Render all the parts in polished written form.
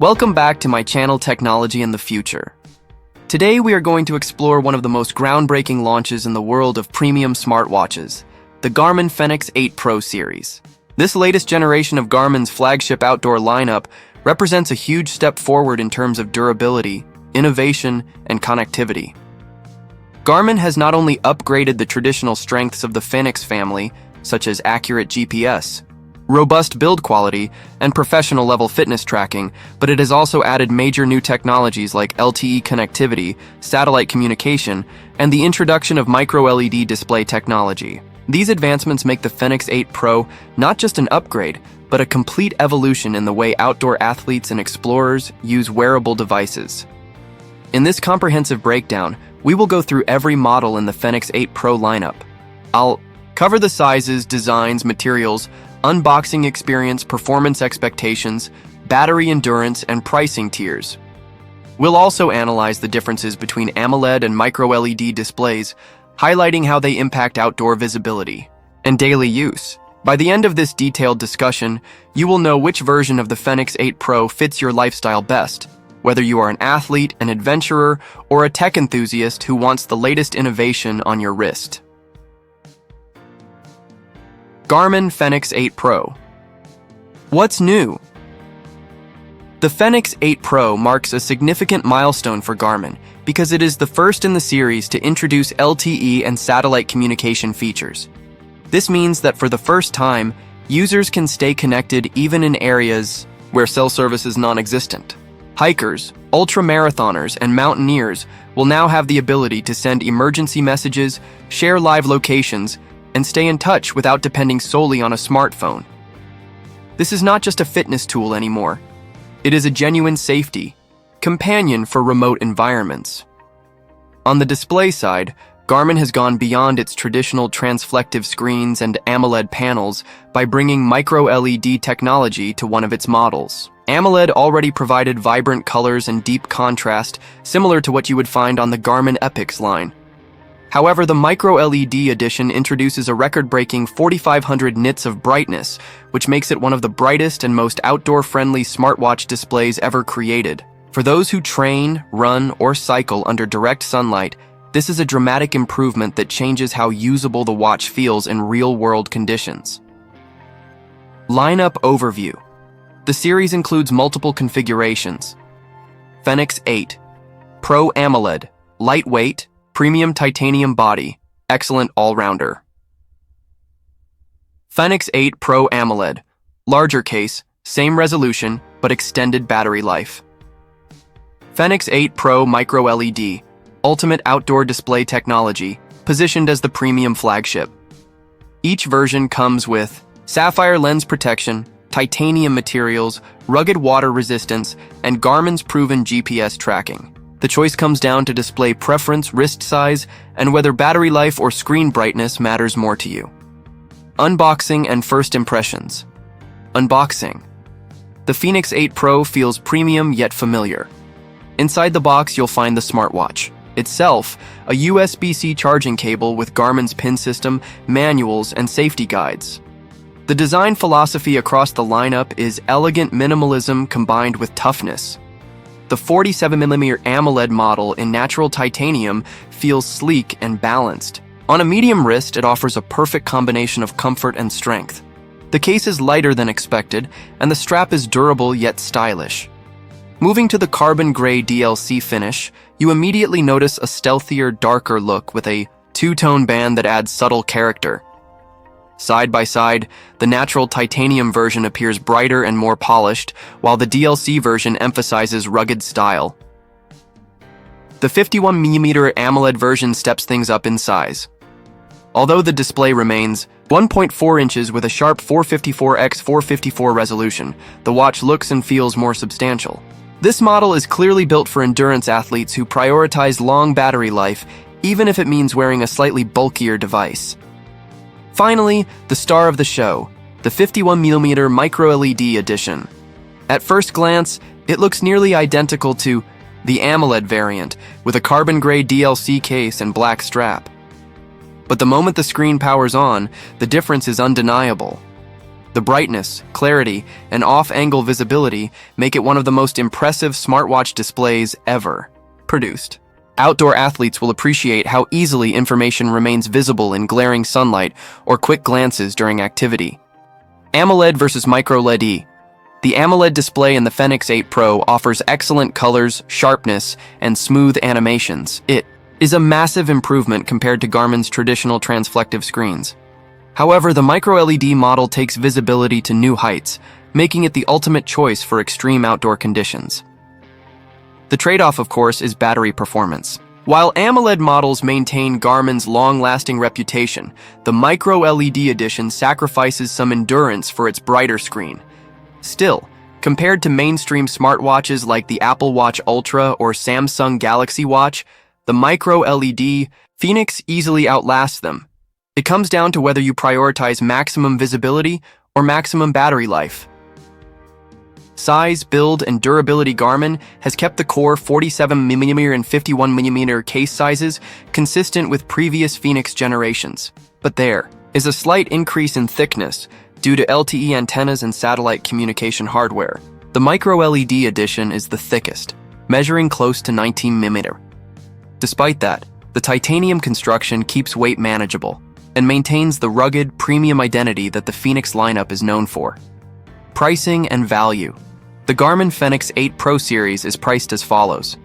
Welcome back to my channel Technology in the Future. Today we are going to explore one of the most groundbreaking launches in the world of premium smartwatches, the Garmin Fenix 8 Pro series. This latest generation of Garmin's flagship outdoor lineup represents a huge step forward in terms of durability, innovation, and connectivity. Garmin has not only upgraded the traditional strengths of the Fenix family, such as accurate GPS, robust build quality, and professional-level fitness tracking, but it has also added major new technologies like LTE connectivity, satellite communication, and the introduction of micro-LED display technology. These advancements make the Fenix 8 Pro not just an upgrade, but a complete evolution in the way outdoor athletes and explorers use wearable devices. In this comprehensive breakdown, we will go through every model in the Fenix 8 Pro lineup. I'll cover the sizes, designs, materials, unboxing experience, performance expectations, battery endurance, and pricing tiers. We'll also analyze the differences between AMOLED and micro-LED displays, highlighting how they impact outdoor visibility and daily use. By the end of this detailed discussion, you will know which version of the Fenix 8 Pro fits your lifestyle best, whether you are an athlete, an adventurer, or a tech enthusiast who wants the latest innovation on your wrist. Garmin Fenix 8 Pro. What's new? The Fenix 8 Pro marks a significant milestone for Garmin because it is the first in the series to introduce LTE and satellite communication features. This means that for the first time, users can stay connected even in areas where cell service is non-existent. Hikers, ultra-marathoners, and mountaineers will now have the ability to send emergency messages, share live locations, and stay in touch without depending solely on a smartphone. This is not just a fitness tool anymore. It is a genuine safety companion for remote environments. On the display side, Garmin has gone beyond its traditional transflective screens and AMOLED panels by bringing micro-LED technology to one of its models. AMOLED already provided vibrant colors and deep contrast, similar to what you would find on the Garmin Epix line. However, the micro-LED edition introduces a record-breaking 4,500 nits of brightness, which makes it one of the brightest and most outdoor-friendly smartwatch displays ever created. For those who train, run, or cycle under direct sunlight, this is a dramatic improvement that changes how usable the watch feels in real-world conditions. Lineup overview. The series includes multiple configurations. Fenix 8 Pro AMOLED, lightweight, premium titanium body, excellent all-rounder. Fenix 8 Pro AMOLED, larger case, same resolution, but extended battery life. Fenix 8 Pro Micro LED, ultimate outdoor display technology, positioned as the premium flagship. Each version comes with sapphire lens protection, titanium materials, rugged water resistance, and Garmin's proven GPS tracking. The choice comes down to display preference, wrist size, and whether battery life or screen brightness matters more to you. Unboxing and first impressions. Unboxing. The Fenix 8 Pro feels premium yet familiar. Inside the box, you'll find the smartwatch itself, a USB-C charging cable with Garmin's pin system, manuals, and safety guides. The design philosophy across the lineup is elegant minimalism combined with toughness. The 47mm AMOLED model in natural titanium feels sleek and balanced. On a medium wrist, it offers a perfect combination of comfort and strength. The case is lighter than expected, and the strap is durable yet stylish. Moving to the carbon gray DLC finish, you immediately notice a stealthier, darker look with a two-tone band that adds subtle character. Side by side, the natural titanium version appears brighter and more polished, while the DLC version emphasizes rugged style. The 51mm AMOLED version steps things up in size. Although the display remains 1.4 inches with a sharp 454x454 resolution, the watch looks and feels more substantial. This model is clearly built for endurance athletes who prioritize long battery life, even if it means wearing a slightly bulkier device. Finally, the star of the show, the 51mm micro-LED edition. At first glance, it looks nearly identical to the AMOLED variant, with a carbon gray DLC case and black strap. But the moment the screen powers on, the difference is undeniable. The brightness, clarity, and off-angle visibility make it one of the most impressive smartwatch displays ever produced. Outdoor athletes will appreciate how easily information remains visible in glaring sunlight or quick glances during activity. AMOLED versus micro-LED. The AMOLED display in the Fenix 8 Pro offers excellent colors, sharpness, and smooth animations. It is a massive improvement compared to Garmin's traditional transflective screens. However, the micro-LED model takes visibility to new heights, making it the ultimate choice for extreme outdoor conditions. The trade-off, of course, is battery performance. While AMOLED models maintain Garmin's long-lasting reputation, the micro-LED edition sacrifices some endurance for its brighter screen. Still, compared to mainstream smartwatches like the Apple Watch Ultra or Samsung Galaxy Watch, the micro-LED Fenix easily outlasts them. It comes down to whether you prioritize maximum visibility or maximum battery life. Size, build, and durability. Garmin has kept the core 47mm and 51mm case sizes consistent with previous Fenix generations. But there is a slight increase in thickness due to LTE antennas and satellite communication hardware. The micro-LED edition is the thickest, measuring close to 19mm. Despite that, the titanium construction keeps weight manageable and maintains the rugged, premium identity that the Fenix lineup is known for. Pricing and value. The Garmin Fenix 8 Pro series is priced as follows: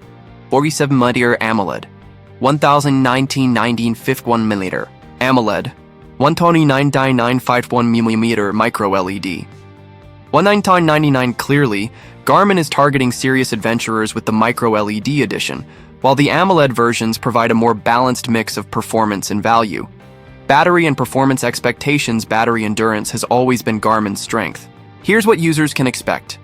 47mm AMOLED, 1,919 51mm AMOLED, 129,951mm micro-LED. 1,999. Clearly, Garmin is targeting serious adventurers with the micro-LED edition, while the AMOLED versions provide a more balanced mix of performance and value. Battery and performance expectations. Battery endurance has always been Garmin's strength. Here's what users can expect.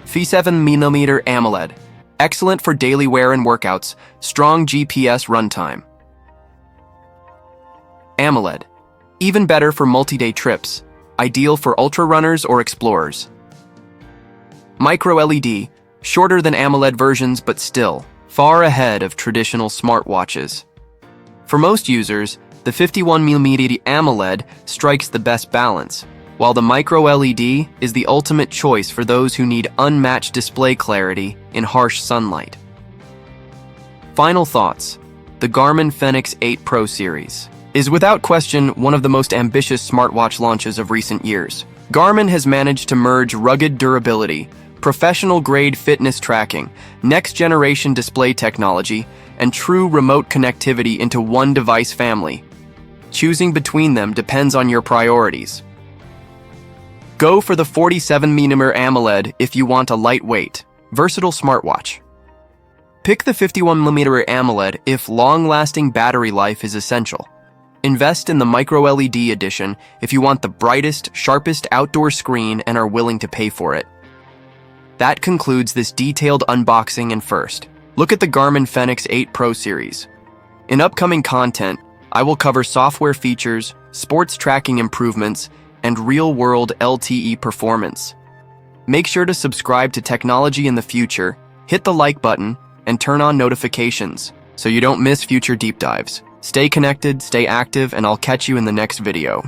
47mm AMOLED, excellent for daily wear and workouts, strong GPS runtime. AMOLED, even better for multi-day trips, ideal for ultra runners or explorers. Micro-LED, shorter than AMOLED versions but still far ahead of traditional smartwatches. For most users, the 51mm AMOLED strikes the best balance, while the micro-LED is the ultimate choice for those who need unmatched display clarity in harsh sunlight. Final thoughts. The Garmin Fenix 8 Pro series is without question one of the most ambitious smartwatch launches of recent years. Garmin has managed to merge rugged durability, professional-grade fitness tracking, next-generation display technology, and true remote connectivity into one device family. Choosing between them depends on your priorities. Go for the 47mm AMOLED if you want a lightweight, versatile smartwatch. Pick the 51mm AMOLED if long-lasting battery life is essential. Invest in the micro-LED edition if you want the brightest, sharpest outdoor screen and are willing to pay for it. That concludes this detailed unboxing. And first, look at the Garmin Fenix 8 Pro series. In upcoming content, I will cover software features, sports tracking improvements, and real-world LTE performance. Make sure to subscribe to Technology in the Future, hit the like button, and turn on notifications so you don't miss future deep dives. Stay connected, stay active, and I'll catch you in the next video.